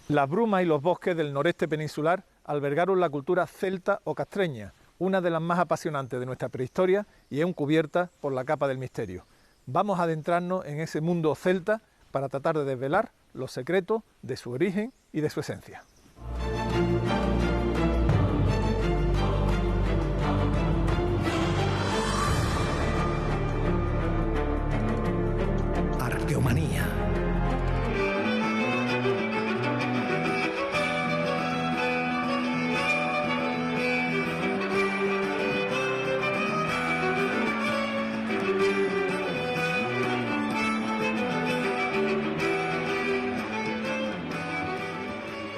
Las brumas y los bosques del noreste peninsular albergaron la cultura celta o castreña, una de las más apasionantes de nuestra prehistoria y aún cubierta por la capa del misterio. Vamos a adentrarnos en ese mundo celta para tratar de desvelar los secretos de su origen y de su esencia. Arqueomanía.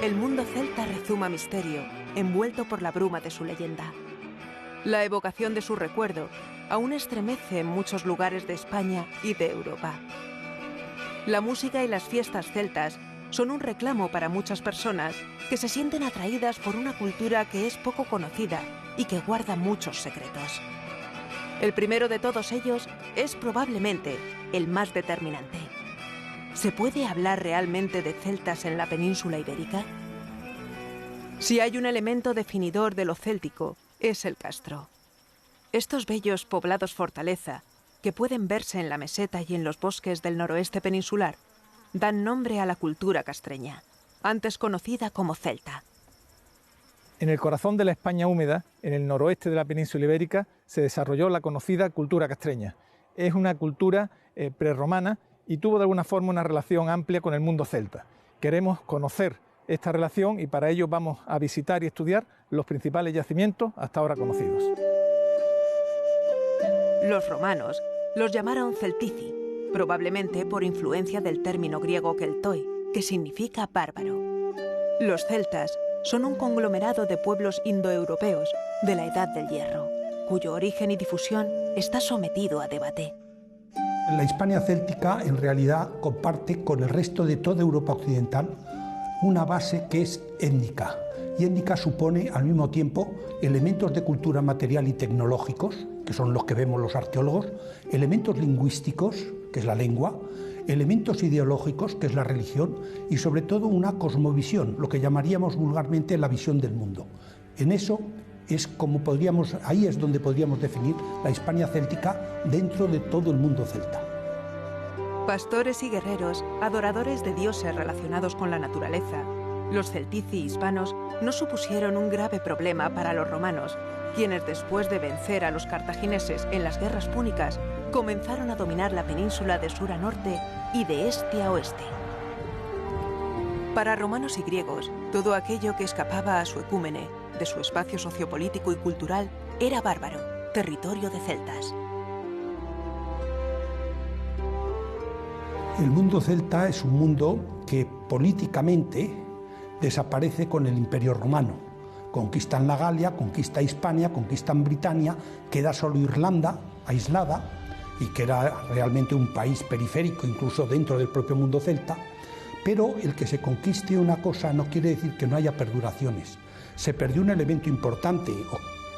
El mundo celta rezuma misterio, envuelto por la bruma de su leyenda. La evocación de su recuerdo aún estremece en muchos lugares de España y de Europa. La música y las fiestas celtas son un reclamo para muchas personas que se sienten atraídas por una cultura que es poco conocida y que guarda muchos secretos. El primero de todos ellos es probablemente el más determinante. ¿Se puede hablar realmente de celtas en la península ibérica? Si hay un elemento definidor de lo céltico, es el castro. Estos bellos poblados fortaleza, que pueden verse en la meseta y en los bosques del noroeste peninsular, dan nombre a la cultura castreña, antes conocida como celta. En el corazón de la España húmeda, en el noroeste de la península ibérica, se desarrolló la conocida cultura castreña. Es una cultura prerromana y tuvo de alguna forma una relación amplia con el mundo celta. Queremos conocer esta relación y para ello vamos a visitar y estudiar los principales yacimientos hasta ahora conocidos. Los romanos los llamaron celtici, probablemente por influencia del término griego keltoi, que significa bárbaro. Los celtas son un conglomerado de pueblos indoeuropeos de la Edad del Hierro, cuyo origen y difusión está sometido a debate. La Hispania céltica en realidad comparte con el resto de toda Europa occidental una base que es étnica. Y étnica supone al mismo tiempo elementos de cultura material y tecnológicos, que son los que vemos los arqueólogos, elementos lingüísticos, que es la lengua, elementos ideológicos, que es la religión, y sobre todo una cosmovisión, lo que llamaríamos vulgarmente la visión del mundo. En eso es como ahí es donde podríamos definir la Hispania céltica dentro de todo el mundo celta. Pastores y guerreros, adoradores de dioses relacionados con la naturaleza, los celtici hispanos no supusieron un grave problema para los romanos, quienes después de vencer a los cartagineses en las guerras púnicas, comenzaron a dominar la península de sur a norte y de este a oeste. Para romanos y griegos, todo aquello que escapaba a su ecúmene, de su espacio sociopolítico y cultural, era bárbaro, territorio de celtas. El mundo celta es un mundo que políticamente desaparece con el Imperio Romano. Conquistan la Galia, conquista Hispania, conquistan Britania, queda solo Irlanda, aislada, y que era realmente un país periférico, incluso dentro del propio mundo celta. Pero el que se conquiste una cosa no quiere decir que no haya perduraciones. Se perdió un elemento importante,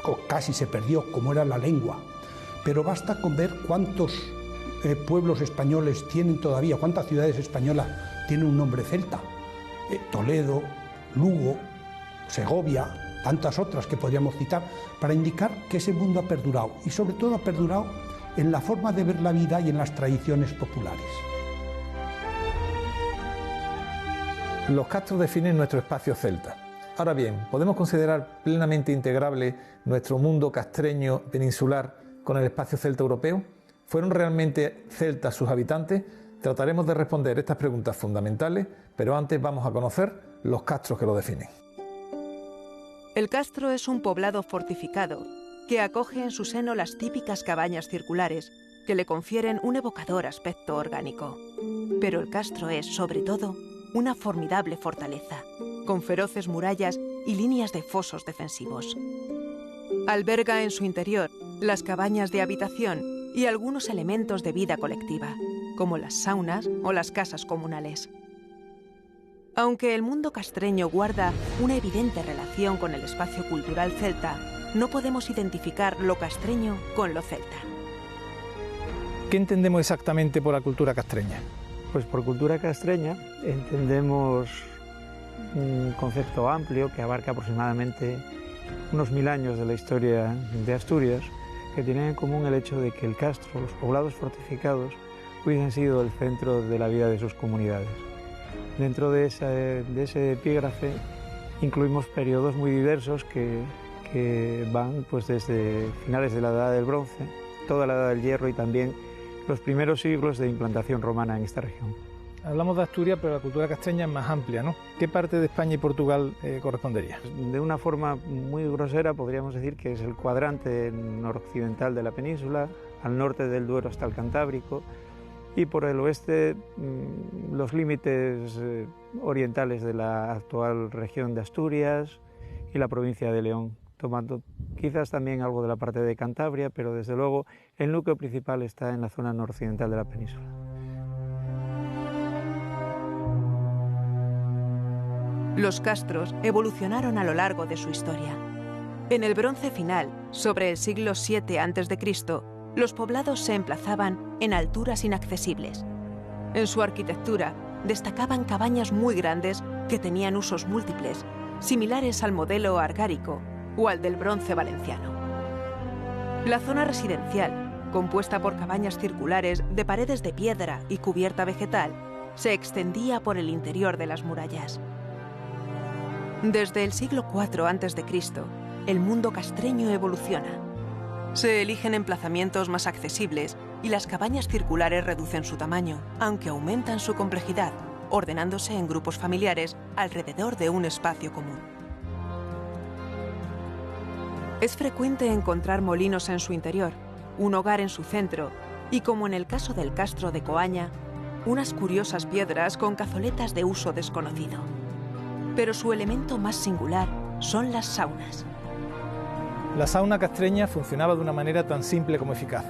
o casi se perdió, como era la lengua. Pero basta con ver cuántos pueblos españoles tienen todavía, cuántas ciudades españolas tienen un nombre celta. Toledo, Lugo, Segovia, tantas otras que podríamos citar, para indicar que ese mundo ha perdurado, y sobre todo ha perdurado en la forma de ver la vida y en las tradiciones populares. Los castros definen nuestro espacio celta. Ahora bien, ¿podemos considerar plenamente integrable nuestro mundo castreño peninsular con el espacio celta europeo? ¿Fueron realmente celtas sus habitantes? Trataremos de responder estas preguntas fundamentales, pero antes vamos a conocer los castros que lo definen. El castro es un poblado fortificado que acoge en su seno las típicas cabañas circulares que le confieren un evocador aspecto orgánico. Pero el castro es, sobre todo, una formidable fortaleza, con feroces murallas y líneas de fosos defensivos. Alberga en su interior las cabañas de habitación y algunos elementos de vida colectiva, como las saunas o las casas comunales. Aunque el mundo castreño guarda una evidente relación con el espacio cultural celta, no podemos identificar lo castreño con lo celta. ¿Qué entendemos exactamente por la cultura castreña? Pues por cultura castreña entendemos un concepto amplio que abarca aproximadamente unos 1000 años de la historia de Asturias, que tienen en común el hecho de que el castro, los poblados fortificados, hubiesen sido el centro de la vida de sus comunidades. Dentro de ese epígrafe incluimos periodos muy diversos que van pues, desde finales de la Edad del Bronce, toda la Edad del Hierro y también los primeros siglos de implantación romana en esta región. Hablamos de Asturias, pero la cultura castreña es más amplia, ¿no? ¿Qué parte de España y Portugal correspondería? De una forma muy grosera podríamos decir que es el cuadrante noroccidental de la península, al norte del Duero hasta el Cantábrico, y por el oeste los límites orientales de la actual región de Asturias y la provincia de León, tomando quizás también algo de la parte de Cantabria, pero desde luego el núcleo principal está en la zona noroccidental de la península. Los castros evolucionaron a lo largo de su historia. En el Bronce final, sobre el siglo VII a.C., los poblados se emplazaban en alturas inaccesibles. En su arquitectura destacaban cabañas muy grandes que tenían usos múltiples, similares al modelo argárico o al del bronce valenciano. La zona residencial, compuesta por cabañas circulares de paredes de piedra y cubierta vegetal, se extendía por el interior de las murallas. Desde el siglo IV a.C., el mundo castreño evoluciona. Se eligen emplazamientos más accesibles y las cabañas circulares reducen su tamaño, aunque aumentan su complejidad, ordenándose en grupos familiares alrededor de un espacio común. Es frecuente encontrar molinos en su interior, un hogar en su centro y, como en el caso del castro de Coaña, unas curiosas piedras con cazoletas de uso desconocido. Pero su elemento más singular son las saunas. La sauna castreña funcionaba de una manera tan simple como eficaz.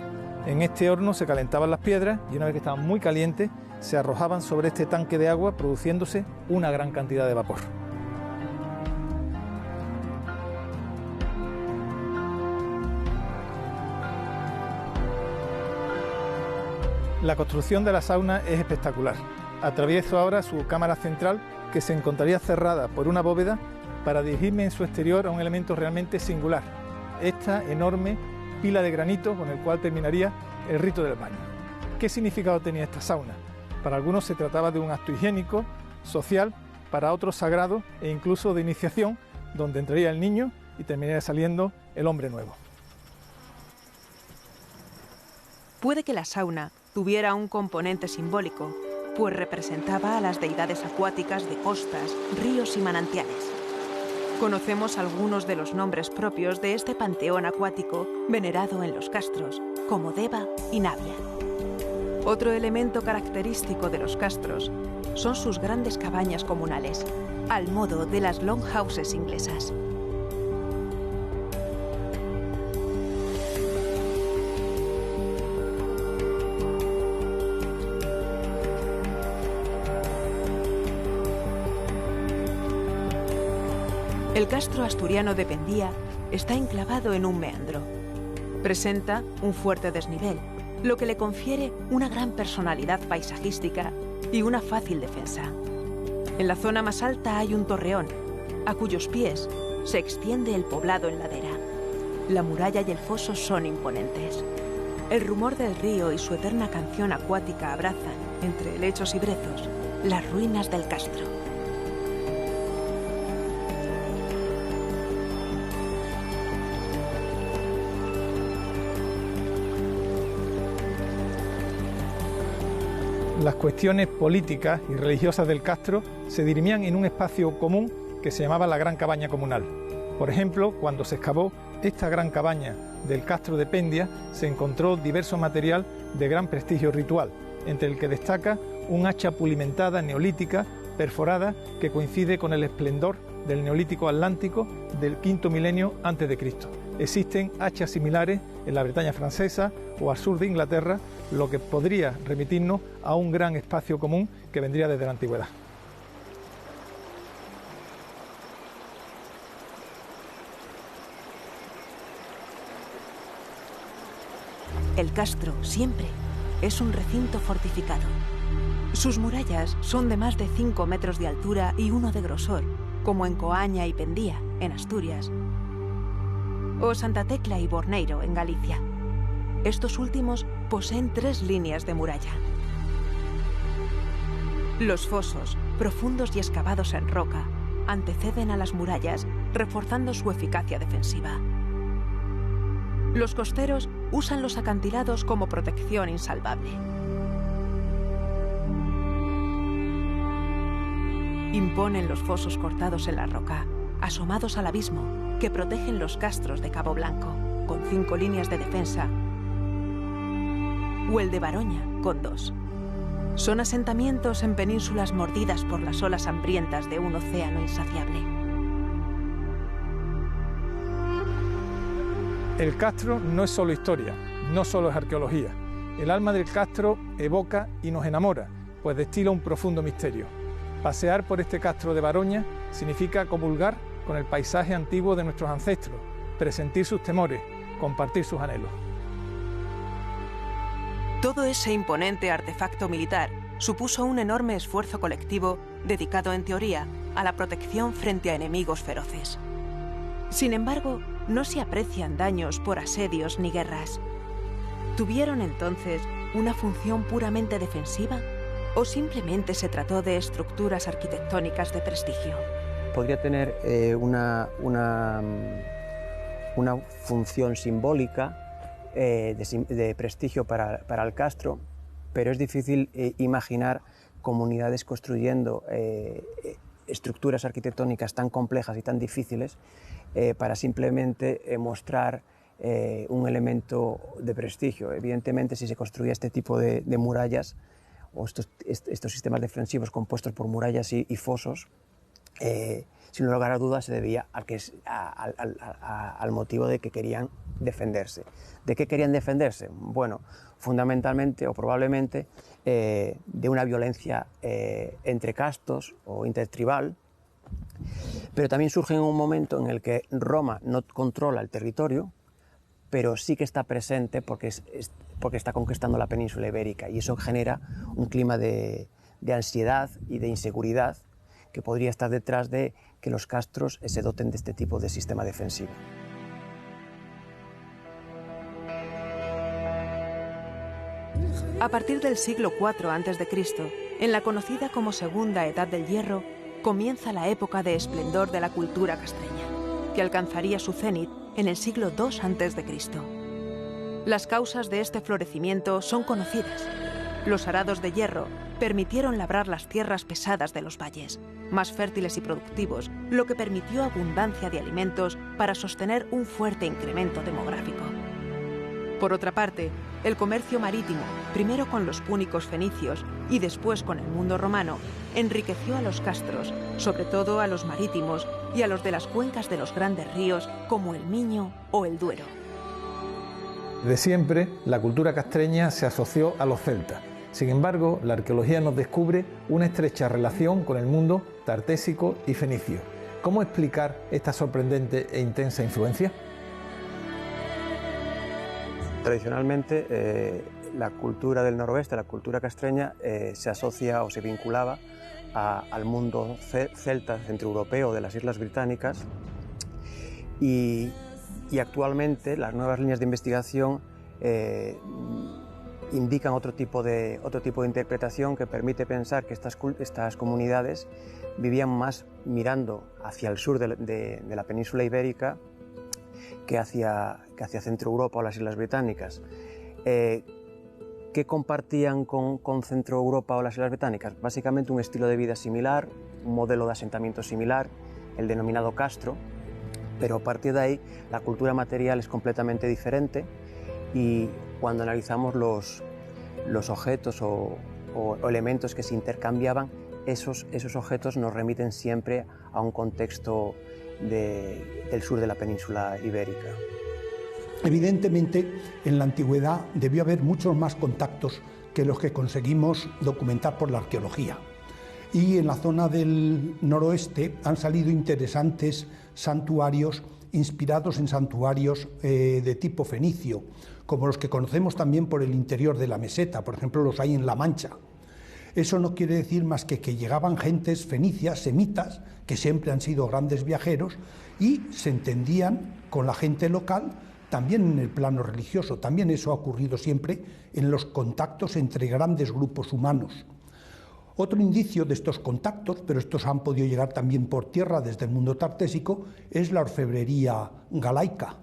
En este horno se calentaban las piedras y una vez que estaban muy calientes, se arrojaban sobre este tanque de agua, produciéndose una gran cantidad de vapor. La construcción de la sauna es espectacular. Atravieso ahora su cámara central, que se encontraría cerrada por una bóveda, para dirigirme en su exterior a un elemento realmente singular: esta enorme pila de granito con el cual terminaría el rito del baño. ¿Qué significado tenía esta sauna? Para algunos se trataba de un acto higiénico, social, para otros sagrado e incluso de iniciación, donde entraría el niño y terminaría saliendo el hombre nuevo. Puede que la sauna tuviera un componente simbólico, pues representaba a las deidades acuáticas de costas, ríos y manantiales. Conocemos algunos de los nombres propios de este panteón acuático venerado en los castros, como Deva y Navia. Otro elemento característico de los castros son sus grandes cabañas comunales, al modo de las longhouses inglesas. El castro asturiano de Pendía está enclavado en un meandro. Presenta un fuerte desnivel, lo que le confiere una gran personalidad paisajística y una fácil defensa. En la zona más alta hay un torreón, a cuyos pies se extiende el poblado en ladera. La muralla y el foso son imponentes. El rumor del río y su eterna canción acuática abrazan, entre helechos y brezos, las ruinas del castro. Las cuestiones políticas y religiosas del castro se dirimían en un espacio común que se llamaba la Gran Cabaña Comunal. Por ejemplo, cuando se excavó esta gran cabaña del castro de Pendia, se encontró diverso material de gran prestigio ritual, entre el que destaca un hacha pulimentada neolítica perforada que coincide con el esplendor del Neolítico Atlántico del V milenio a.C. Existen hachas similares en la Bretaña francesa o al sur de Inglaterra, lo que podría remitirnos a un gran espacio común que vendría desde la antigüedad. El castro siempre es un recinto fortificado. Sus murallas son de más de 5 metros de altura y 1 de grosor, como en Coaña y Pendía, en Asturias, o Santa Tecla y Borneiro, en Galicia. Estos últimos poseen 3 líneas de muralla. Los fosos, profundos y excavados en roca, anteceden a las murallas, reforzando su eficacia defensiva. Los costeros usan los acantilados como protección insalvable. Imponen los fosos cortados en la roca, asomados al abismo, que protegen los castros de Cabo Blanco, con 5 líneas de defensa, o el de Baroña, con 2. Son asentamientos en penínsulas mordidas por las olas hambrientas de un océano insaciable. El castro no es solo historia, no solo es arqueología. El alma del castro evoca y nos enamora, pues destila un profundo misterio. Pasear por este castro de Baroña significa comulgar con el paisaje antiguo de nuestros ancestros, presentir sus temores, compartir sus anhelos. Todo ese imponente artefacto militar supuso un enorme esfuerzo colectivo dedicado, en teoría, a la protección frente a enemigos feroces. Sin embargo, no se aprecian daños por asedios ni guerras. ¿Tuvieron entonces una función puramente defensiva o simplemente se trató de estructuras arquitectónicas de prestigio? Podría tener una función simbólica de prestigio para el castro, pero es difícil imaginar comunidades construyendo estructuras arquitectónicas tan complejas y tan difíciles para simplemente mostrar un elemento de prestigio. Evidentemente, si se construía este tipo de murallas o estos sistemas defensivos compuestos por murallas y fosos, sin lugar a dudas se debía al motivo de que querían defenderse. ¿De qué querían defenderse? Bueno, fundamentalmente o probablemente de una violencia entre castos o intertribal, pero también surge en un momento en el que Roma no controla el territorio, pero sí que está presente porque está conquistando la península ibérica, y eso genera un clima de ansiedad y de inseguridad que podría estar detrás de que los castros se doten de este tipo de sistema defensivo. A partir del siglo IV a.C., en la conocida como Segunda Edad del Hierro, comienza la época de esplendor de la cultura castreña, que alcanzaría su cenit en el siglo II a.C. Las causas de este florecimiento son conocidas. Los arados de hierro permitieron labrar las tierras pesadas de los valles, más fértiles y productivos, lo que permitió abundancia de alimentos para sostener un fuerte incremento demográfico. Por otra parte, el comercio marítimo, primero con los púnicos fenicios y después con el mundo romano, enriqueció a los castros, sobre todo a los marítimos y a los de las cuencas de los grandes ríos como el Miño o el Duero. De siempre, la cultura castreña se asoció a los celtas. Sin embargo, la arqueología nos descubre una estrecha relación con el mundo tartésico y fenicio. ¿Cómo explicar esta sorprendente e intensa influencia? Tradicionalmente, la cultura del noroeste, la cultura castreña, se asocia o se vinculaba al mundo celta centroeuropeo de las Islas Británicas, y actualmente las nuevas líneas de investigación indican otro tipo de interpretación que permite pensar que estas comunidades vivían más mirando hacia el sur de la península ibérica que hacia Centro Europa o las Islas Británicas. ¿Qué compartían con Centro Europa o las Islas Británicas? Básicamente un estilo de vida similar, un modelo de asentamiento similar, el denominado castro, pero a partir de ahí la cultura material es completamente diferente, y cuando analizamos los objetos o elementos que se intercambiaban, esos objetos nos remiten siempre a un contexto del sur de la península ibérica. Evidentemente, en la antigüedad debió haber muchos más contactos que los que conseguimos documentar por la arqueología. Y en la zona del noroeste han salido interesantes santuarios inspirados en santuarios de tipo fenicio, como los que conocemos también por el interior de la meseta, por ejemplo los hay en La Mancha. Eso no quiere decir más que llegaban gentes fenicias, semitas, que siempre han sido grandes viajeros, y se entendían con la gente local, también en el plano religioso. También eso ha ocurrido siempre en los contactos entre grandes grupos humanos. Otro indicio de estos contactos, pero estos han podido llegar también por tierra desde el mundo tartésico, es la orfebrería galaica,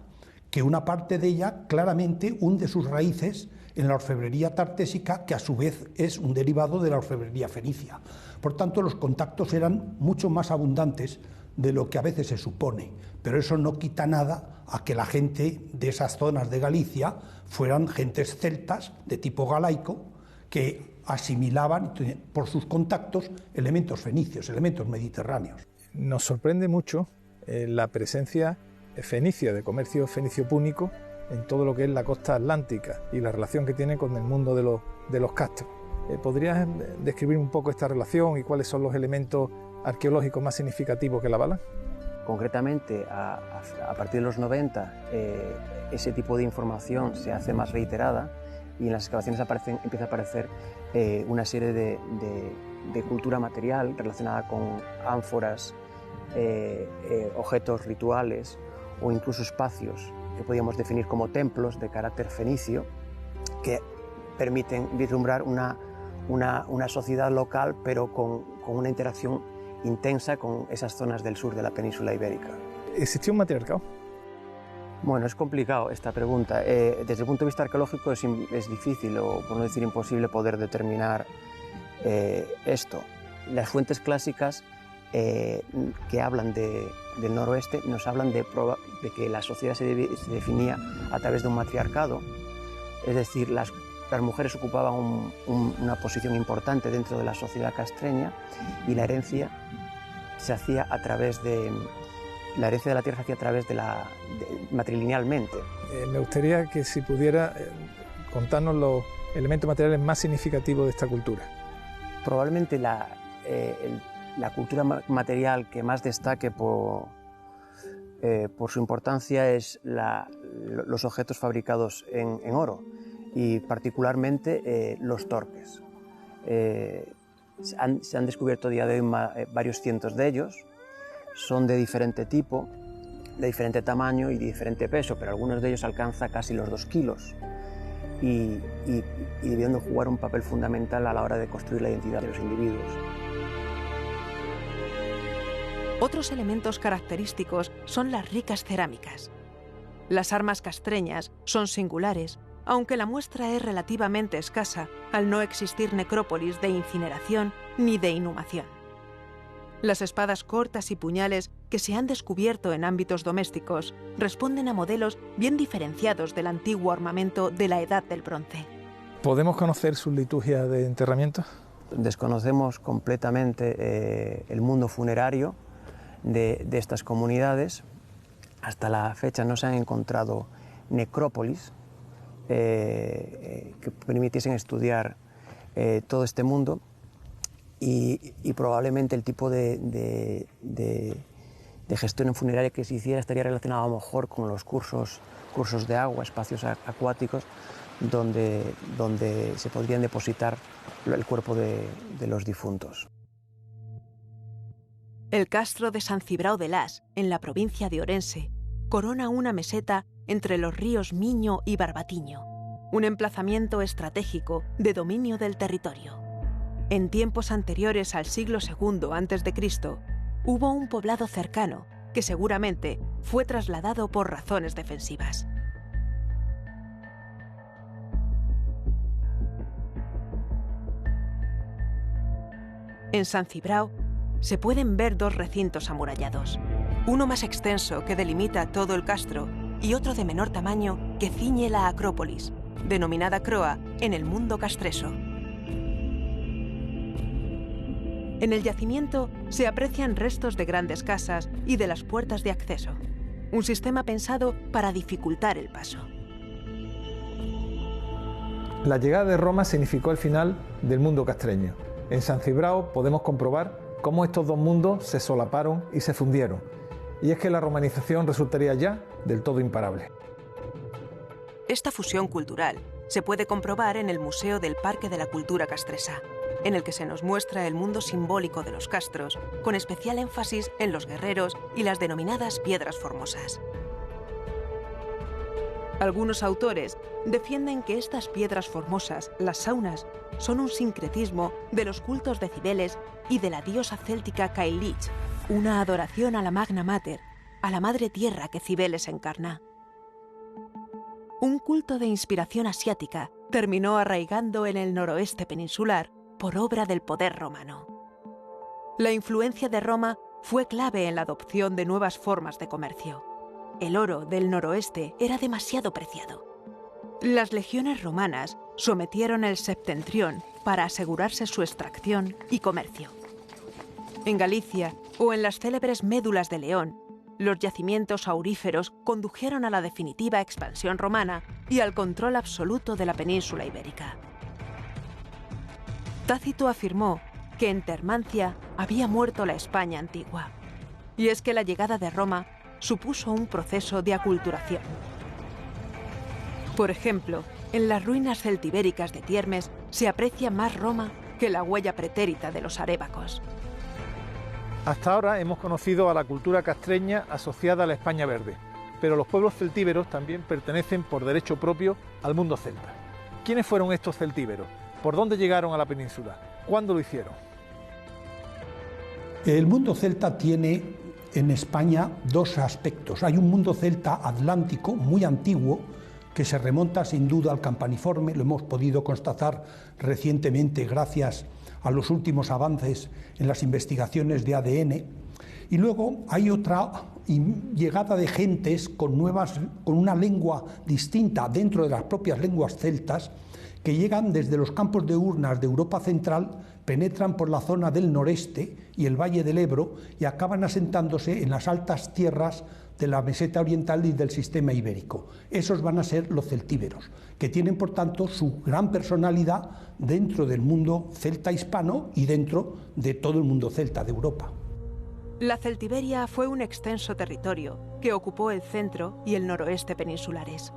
que una parte de ella claramente hunde sus raíces en la orfebrería tartésica, que a su vez es un derivado de la orfebrería fenicia. Por tanto, los contactos eran mucho más abundantes de lo que a veces se supone, pero eso no quita nada a que la gente de esas zonas de Galicia fueran gentes celtas de tipo galaico que asimilaban por sus contactos elementos fenicios, elementos mediterráneos. Nos sorprende mucho la presencia fenicia, de comercio fenicio-púnico, en todo lo que es la costa atlántica y la relación que tiene con el mundo de los castros. ¿Podrías describir un poco esta relación y cuáles son los elementos arqueológicos más significativos que la avalan? Concretamente, a partir de los 90, ese tipo de información se hace más reiterada y en las excavaciones empieza a aparecer una serie de cultura material relacionada con ánforas, objetos rituales o incluso espacios que podríamos definir como templos de carácter fenicio que permiten vislumbrar una sociedad local, pero con una interacción intensa con esas zonas del sur de la península ibérica. ¿Existió un matriarcado? Bueno, es complicado esta pregunta. Desde el punto de vista arqueológico es difícil, o por no decir imposible, poder determinar esto. Las fuentes clásicas que hablan del noroeste nos hablan de que la sociedad se definía a través de un matriarcado, es decir, las mujeres ocupaban una posición importante dentro de la sociedad castreña y la herencia se hacía a través de la herencia de la tierra se hacía a través matrilinealmente. Me gustaría que si pudiera contarnos los elementos materiales más significativos de esta cultura. Probablemente la cultura material que más destaque por su importancia es los objetos fabricados en oro y particularmente los torques. Se han descubierto a día de hoy varios cientos de ellos. Son de diferente tipo, de diferente tamaño y de diferente peso, pero algunos de ellos alcanzan casi los 2 kilos y debiendo jugar un papel fundamental a la hora de construir la identidad de los individuos. Otros elementos característicos son las ricas cerámicas. Las armas castreñas son singulares, aunque la muestra es relativamente escasa al no existir necrópolis de incineración ni de inhumación. Las espadas cortas y puñales que se han descubierto en ámbitos domésticos responden a modelos bien diferenciados del antiguo armamento de la Edad del Bronce. ¿Podemos conocer sus liturgias de enterramiento? Desconocemos completamente el mundo funerario de estas comunidades. Hasta la fecha no se han encontrado necrópolis que permitiesen estudiar todo este mundo. Y probablemente el tipo de gestión funeraria que se hiciera estaría relacionado a lo mejor con los cursos de agua, espacios acuáticos, donde se podrían depositar el cuerpo de los difuntos. El castro de San Cibrao de Las, en la provincia de Orense, corona una meseta entre los ríos Miño y Barbatiño, un emplazamiento estratégico de dominio del territorio. En tiempos anteriores al siglo II a.C., hubo un poblado cercano que seguramente fue trasladado por razones defensivas. En San Cibrao se pueden ver 2 recintos amurallados, uno más extenso que delimita todo el castro y otro de menor tamaño que ciñe la acrópolis, denominada Croa en el mundo castreso. En el yacimiento se aprecian restos de grandes casas y de las puertas de acceso, un sistema pensado para dificultar el paso. La llegada de Roma significó el final del mundo castreño. En San Cibrao podemos comprobar cómo estos dos mundos se solaparon y se fundieron, y es que la romanización resultaría ya del todo imparable. Esta fusión cultural se puede comprobar en el Museo del Parque de la Cultura Castresa, en el que se nos muestra el mundo simbólico de los castros, con especial énfasis en los guerreros y las denominadas piedras formosas. Algunos autores defienden que estas piedras formosas, las saunas, son un sincretismo de los cultos de Cibeles y de la diosa céltica Cailleach, una adoración a la Magna Mater, a la Madre Tierra que Cibeles encarna. Un culto de inspiración asiática terminó arraigando en el noroeste peninsular por obra del poder romano. La influencia de Roma fue clave en la adopción de nuevas formas de comercio. El oro del noroeste era demasiado preciado. Las legiones romanas sometieron el septentrión para asegurarse su extracción y comercio. En Galicia o en las célebres médulas de León, los yacimientos auríferos condujeron a la definitiva expansión romana y al control absoluto de la península ibérica. Tácito afirmó que en Termancia había muerto la España antigua. Y es que la llegada de Roma supuso un proceso de aculturación. Por ejemplo, en las ruinas celtibéricas de Tiermes se aprecia más Roma que la huella pretérita de los arébacos. Hasta ahora hemos conocido a la cultura castreña asociada a la España verde, pero los pueblos celtíberos también pertenecen por derecho propio al mundo celta. ¿Quiénes fueron estos celtíberos? ¿Por dónde llegaron a la península? ¿Cuándo lo hicieron? El mundo celta tiene en España dos aspectos. Hay un mundo celta atlántico muy antiguo que se remonta sin duda al Campaniforme, lo hemos podido constatar recientemente gracias a los últimos avances en las investigaciones de ADN, y luego hay otra llegada de gentes con una lengua distinta dentro de las propias lenguas celtas, que llegan desde los campos de urnas de Europa Central, penetran por la zona del noreste y el Valle del Ebro y acaban asentándose en las altas tierras de la meseta oriental y del sistema ibérico. Esos van a ser los celtíberos, que tienen por tanto su gran personalidad dentro del mundo celta hispano y dentro de todo el mundo celta de Europa. La Celtiberia fue un extenso territorio que ocupó el centro y el noroeste peninsulares.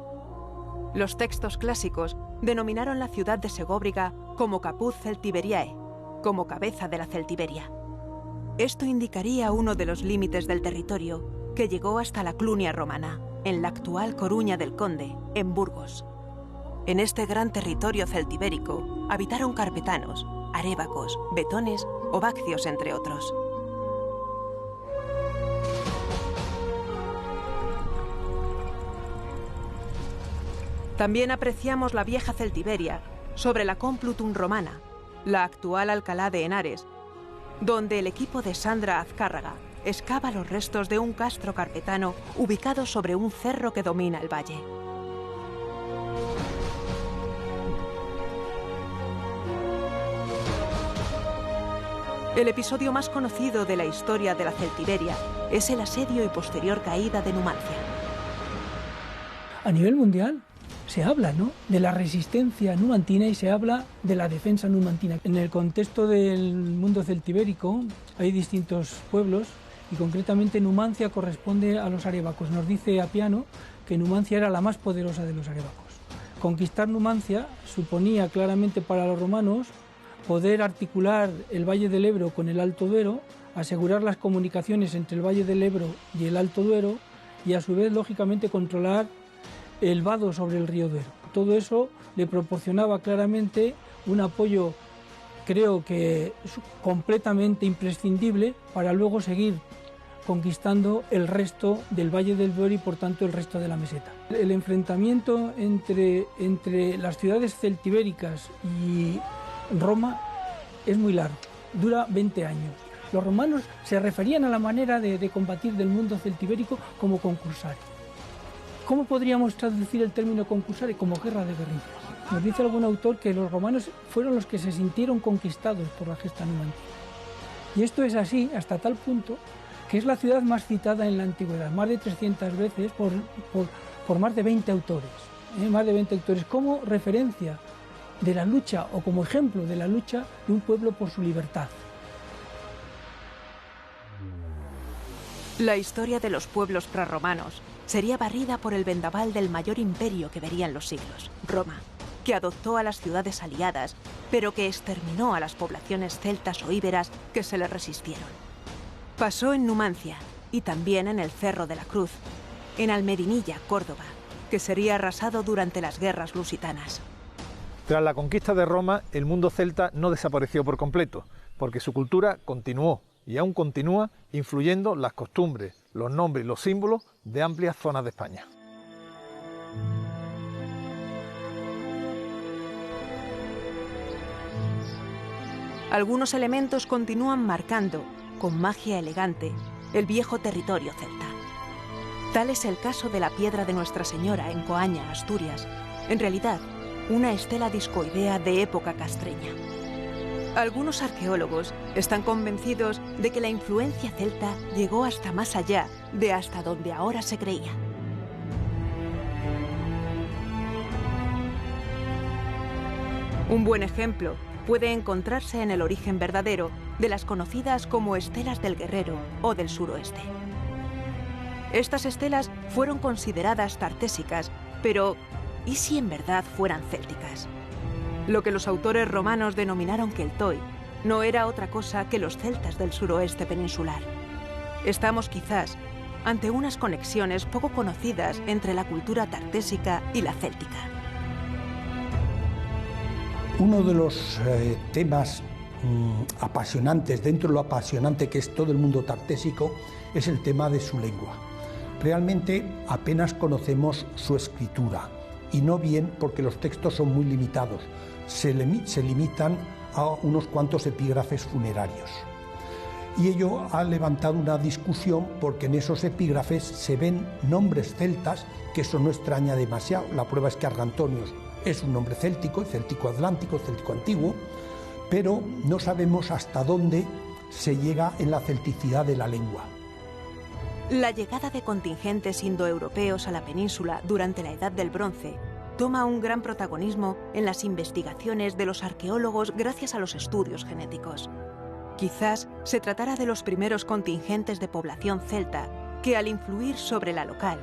Los textos clásicos denominaron la ciudad de Segóbriga como Caput Celtiberiae, como cabeza de la Celtiberia. Esto indicaría uno de los límites del territorio, que llegó hasta la Clunia romana, en la actual Coruña del Conde, en Burgos. En este gran territorio celtibérico habitaron carpetanos, arébacos, betones o baccios, entre otros. También apreciamos la vieja Celtiberia sobre la Complutum Romana, la actual Alcalá de Henares, donde el equipo de Sandra Azcárraga excava los restos de un castro carpetano ubicado sobre un cerro que domina el valle. El episodio más conocido de la historia de la Celtiberia es el asedio y posterior caída de Numancia. A nivel mundial se habla, ¿no?, de la resistencia numantina y se habla de la defensa numantina. En el contexto del mundo celtibérico hay distintos pueblos y concretamente Numancia corresponde a los arébacos. Nos dice Apiano que Numancia era la más poderosa de los arébacos. Conquistar Numancia suponía claramente para los romanos poder articular el Valle del Ebro con el Alto Duero, asegurar las comunicaciones entre el Valle del Ebro y el Alto Duero y a su vez, lógicamente, controlar el vado sobre el río Duero. Todo eso le proporcionaba claramente un apoyo, creo que completamente imprescindible, para luego seguir conquistando el resto del Valle del Duero y por tanto el resto de la meseta. El enfrentamiento entre las ciudades celtibéricas y Roma es muy largo, dura 20 años. Los romanos se referían a la manera de combatir del mundo celtibérico como concursare. ¿Cómo podríamos traducir el término concursare? Como guerra de guerrillas. Nos dice algún autor que los romanos fueron los que se sintieron conquistados por la gesta numantina. Y esto es así hasta tal punto que es la ciudad más citada en la antigüedad, más de 300 veces por más de 20 autores. Más de 20 autores como referencia de la lucha o como ejemplo de la lucha de un pueblo por su libertad. La historia de los pueblos prerromanos sería barrida por el vendaval del mayor imperio que verían los siglos, Roma, que adoptó a las ciudades aliadas, pero que exterminó a las poblaciones celtas o íberas que se le resistieron. Pasó en Numancia y también en el Cerro de la Cruz, en Almedinilla, Córdoba, que sería arrasado durante las guerras lusitanas. Tras la conquista de Roma, el mundo celta no desapareció por completo, porque su cultura continuó y aún continúa influyendo las costumbres, los nombres y los símbolos de amplias zonas de España. Algunos elementos continúan marcando, con magia elegante, el viejo territorio celta. Tal es el caso de la piedra de Nuestra Señora en Coaña, Asturias, en realidad una estela discoidea de época castreña. Algunos arqueólogos están convencidos de que la influencia celta llegó hasta más allá de hasta donde ahora se creía. Un buen ejemplo puede encontrarse en el origen verdadero de las conocidas como estelas del Guerrero o del suroeste. Estas estelas fueron consideradas tartésicas, pero ¿y si en verdad fueran célticas? Lo que los autores romanos denominaron Keltoi no era otra cosa que los celtas del suroeste peninsular. Estamos quizás ante unas conexiones poco conocidas entre la cultura tartésica y la céltica. Uno de los temas apasionantes, dentro de lo apasionante que es todo el mundo tartésico, es el tema de su lengua. Realmente apenas conocemos su escritura, y no bien porque los textos son muy limitados. Se limitan a unos cuantos epígrafes funerarios. Y ello ha levantado una discusión porque en esos epígrafes se ven nombres celtas, que eso no extraña demasiado. La prueba es que Argantonios es un nombre céltico, céltico atlántico, céltico antiguo, pero no sabemos hasta dónde se llega en la celticidad de la lengua. La llegada de contingentes indoeuropeos a la península durante la Edad del Bronce toma un gran protagonismo en las investigaciones de los arqueólogos gracias a los estudios genéticos. Quizás se tratara de los primeros contingentes de población celta que, al influir sobre la local,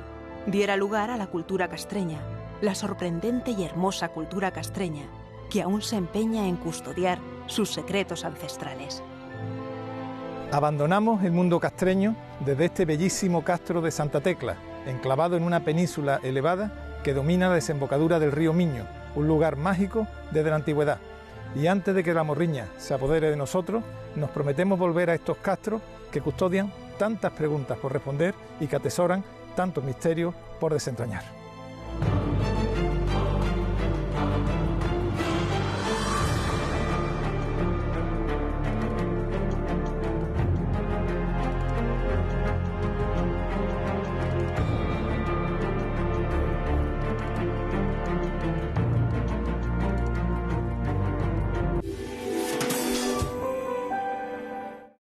diera lugar a la cultura castreña, la sorprendente y hermosa cultura castreña, que aún se empeña en custodiar sus secretos ancestrales. Abandonamos el mundo castreño desde este bellísimo castro de Santa Tecla, enclavado en una península elevada que domina la desembocadura del río Miño, un lugar mágico desde la antigüedad. Y antes de que la morriña se apodere de nosotros, nos prometemos volver a estos castros que custodian tantas preguntas por responder y que atesoran tantos misterios por desentrañar.